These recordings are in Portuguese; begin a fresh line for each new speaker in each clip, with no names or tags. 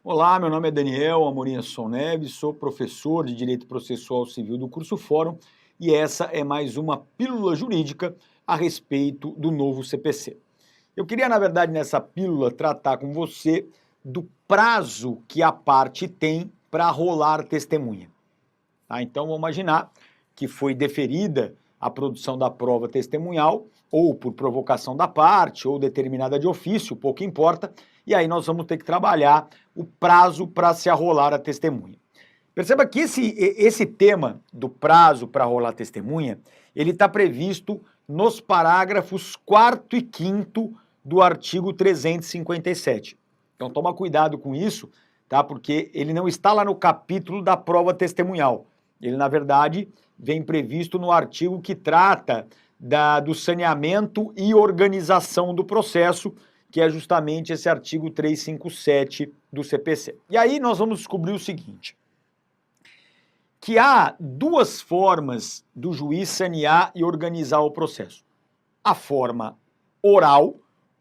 Olá, meu nome é Daniel Amorim Assunção Neves, sou professor de Direito Processual Civil do curso Fórum e essa é mais uma pílula jurídica a respeito do novo CPC. Eu queria, na verdade, nessa pílula tratar com você do prazo que a parte tem para rolar testemunha. Tá? Então, vamos imaginar que foi deferida a produção da prova testemunhal, ou por provocação da parte, ou determinada de ofício, pouco importa, e aí nós vamos ter que trabalhar o prazo para se arrolar a testemunha. Perceba que esse tema do prazo para rolar testemunha, ele está previsto nos parágrafos 4º e 5º do artigo 357. Então toma cuidado com isso, tá? Porque ele não está lá no capítulo da prova testemunhal. Ele, na verdade, vem previsto no artigo que trata do saneamento e organização do processo, que é justamente esse artigo 357 do CPC. E aí nós vamos descobrir o seguinte, que há duas formas do juiz sanear e organizar o processo. A forma oral,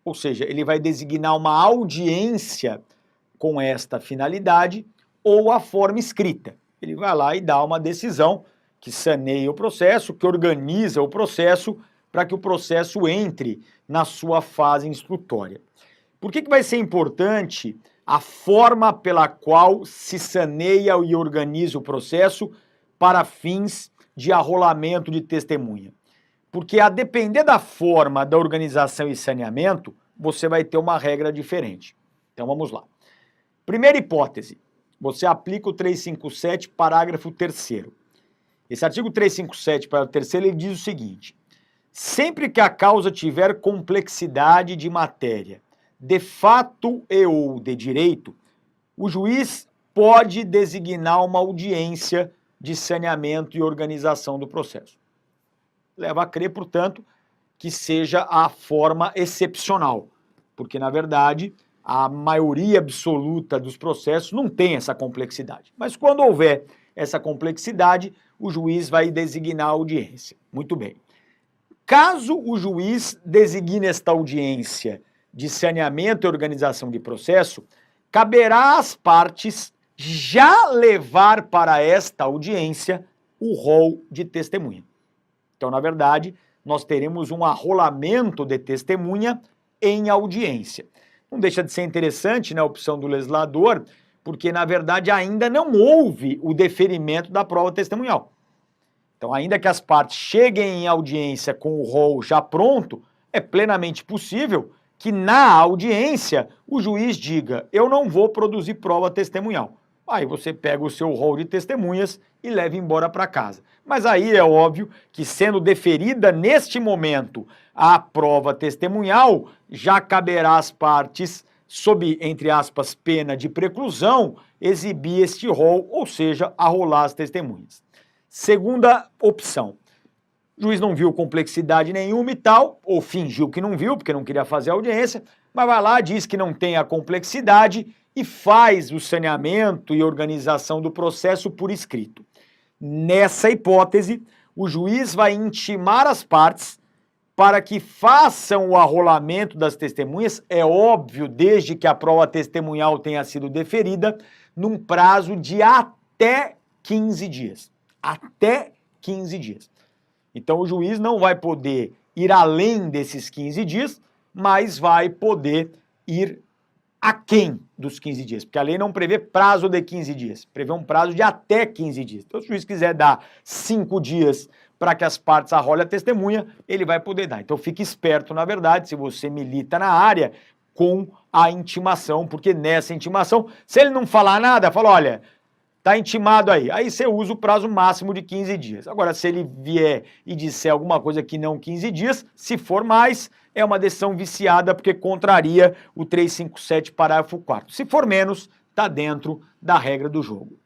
ou seja, ele vai designar uma audiência com esta finalidade, ou a forma escrita. Ele vai lá e dá uma decisão que saneia o processo, que organiza o processo para que o processo entre na sua fase instrutória. Por que vai ser importante a forma pela qual se saneia e organiza o processo para fins de arrolamento de testemunha? Porque a depender da forma da organização e saneamento, você vai ter uma regra diferente. Então vamos lá. Primeira hipótese, você aplica o 357, parágrafo 3º. Esse artigo 357, parágrafo 3º, ele diz o seguinte: sempre que a causa tiver complexidade de matéria, de fato e ou de direito, o juiz pode designar uma audiência de saneamento e organização do processo. Leva a crer, portanto, que seja a forma excepcional, porque, na verdade, a maioria absoluta dos processos não tem essa complexidade. Mas quando houver essa complexidade, o juiz vai designar a audiência. Muito bem. Caso o juiz designe esta audiência de saneamento e organização de processo, caberá às partes já levar para esta audiência o rol de testemunha. Então, na verdade, nós teremos um arrolamento de testemunha em audiência. Não deixa de ser interessante, né, a opção do legislador, porque, na verdade, ainda não houve o deferimento da prova testemunhal. Então, ainda que as partes cheguem em audiência com o rol já pronto, é plenamente possível que na audiência o juiz diga: eu não vou produzir prova testemunhal. Aí você pega o seu rol de testemunhas e leva embora para casa. Mas aí é óbvio que, sendo deferida neste momento a prova testemunhal, já caberá às partes, sob, entre aspas, pena de preclusão, exibir este rol, ou seja, arrolar as testemunhas. Segunda opção, o juiz não viu complexidade nenhuma e tal, ou fingiu que não viu, porque não queria fazer a audiência, mas vai lá, diz que não tem a complexidade e faz o saneamento e organização do processo por escrito. Nessa hipótese, o juiz vai intimar as partes para que façam o arrolamento das testemunhas, é óbvio, desde que a prova testemunhal tenha sido deferida, num prazo de até 15 dias. Até 15 dias. Então o juiz não vai poder ir além desses 15 dias, mas vai poder ir aquém dos 15 dias, porque a lei não prevê prazo de 15 dias, prevê um prazo de até 15 dias. Então, se o juiz quiser dar 5 dias para que as partes arrolem a testemunha, ele vai poder dar. Então, fique esperto, na verdade, se você milita na área, com a intimação, porque nessa intimação, se ele não falar nada, fala: olha, tá intimado aí você usa o prazo máximo de 15 dias. Agora, se ele vier e disser alguma coisa que não 15 dias, se for mais, é uma decisão viciada, porque contraria o 357, parágrafo 4º. Se for menos, está dentro da regra do jogo.